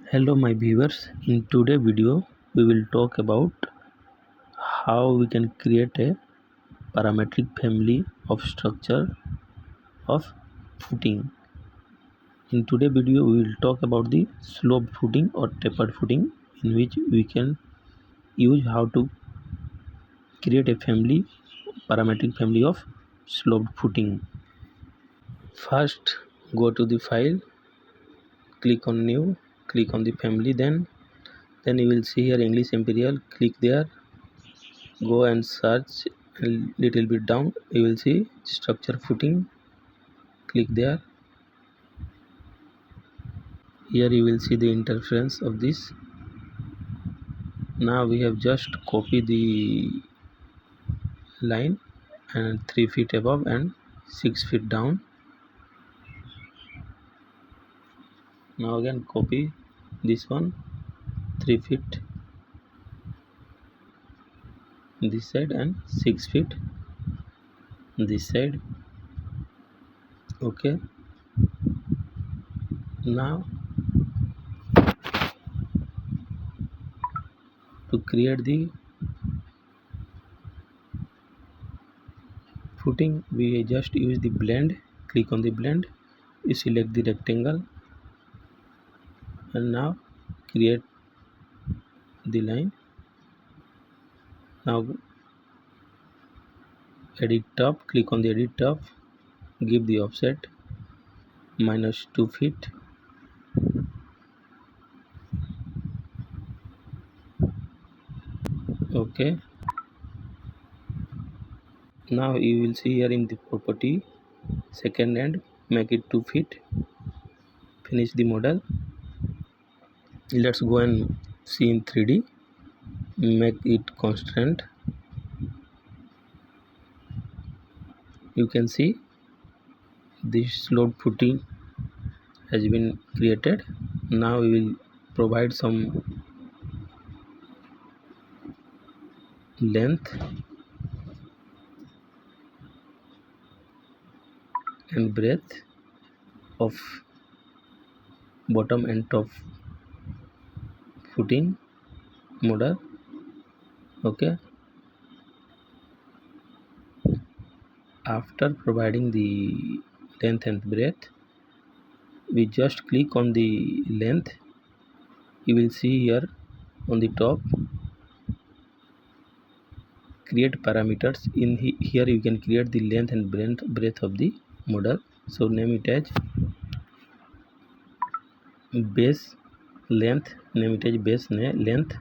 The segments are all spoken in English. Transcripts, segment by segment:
Hello my viewers, in today's video we will talk about how we can create a parametric family of structure of footing. In today's video we will talk about the sloped footing or tapered footing, in which we can use how to create a parametric family of sloped footing. First, go to the file, click on new, click on the family, then you will see here English Imperial. Click there, go and search a little bit down, you will see structure footing. Click there. Here you will see the interference of this. Now we have just copy the line and 3 feet above and 6 feet down. Now again copy this one, 3 feet this side and 6 feet this side. Okay, now to create the footing, we just use the blend. Click on the blend, you select the rectangle, and now create the line. Now edit top, click on the edit top, give the offset -2 feet. Okay, now you will see here in the property second end, make it 2 feet. Finish the model. Let's go and see in 3D. Make it constant. You can see this sloped footing has been created. Now we will provide some length and breadth of bottom and top footing model. Okay, after providing the length and breadth, we just click on the length. You will see here on the top, create parameters. In here you can create the length and breadth of the model. So name it as base length, name it as base length.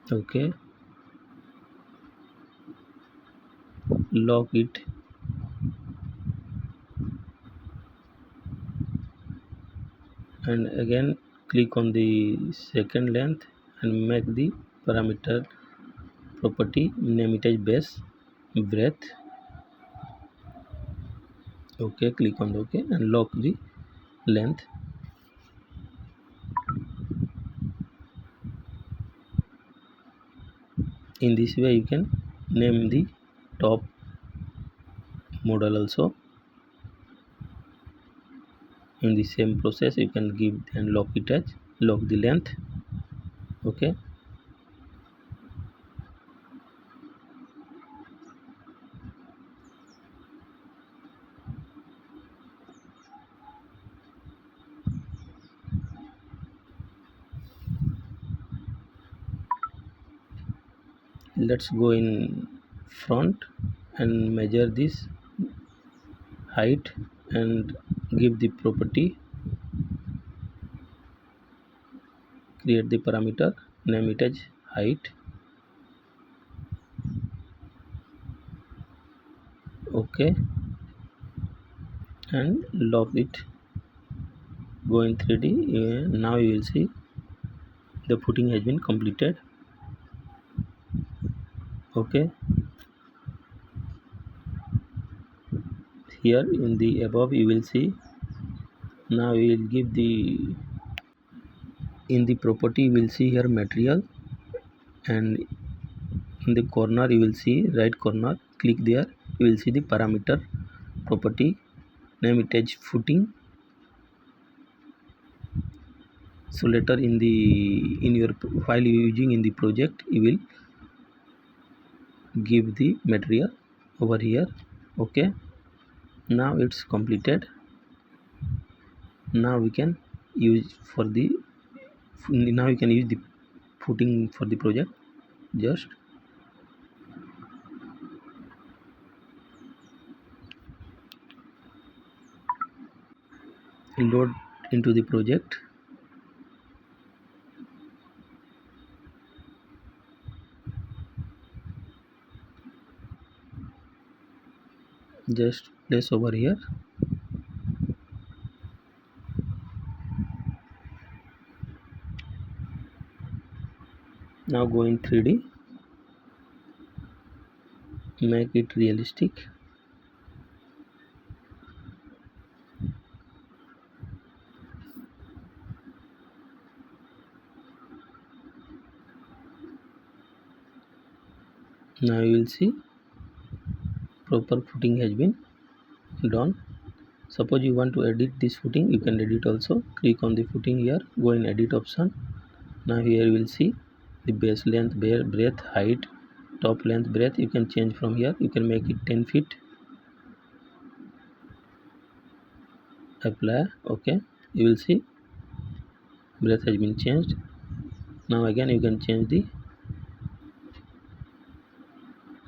Okay, lock it, and again click on the second length and make the parameter property, name it as base breadth. Okay, click on the OK and lock the length. In this way you can name the top model also. In the same process you can give and lock it as lock the length. Okay, let's go in front and measure this height and give the property, create the parameter, name it as height. Okay, and lock it. Go in 3D. Now you will see the footing has been completed. Okay, here in the above you will see. Now we will give the, in the property you will see here material, and in the corner you will see right corner, click there, you will see the parameter property, name it as footing. So later in your while you using in the project, you will give the material over here. Okay, now it's completed. Now we can use for the now you can use the footing for the project. Just load into the project. Just place over here. Now go in 3D, make it realistic. Now you will see proper footing has been done. Suppose you want to edit this footing, you can edit also. Click on the footing here, go in edit option. Now here you will see the base length, breadth, height, top length, breadth. You can change from here. You can make it 10 feet. Apply. Okay, you will see breadth has been changed. Now again you can change the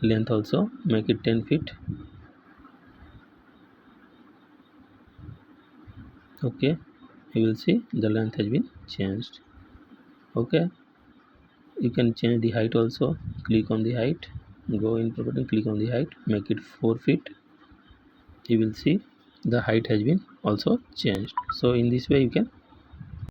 length also, make it 10 feet. Okay, you will see the length has been changed. Okay, you can change the height also. Click on the height, go in property, click on the height, make it 4 feet. You will see the height has been also changed. So in this way you can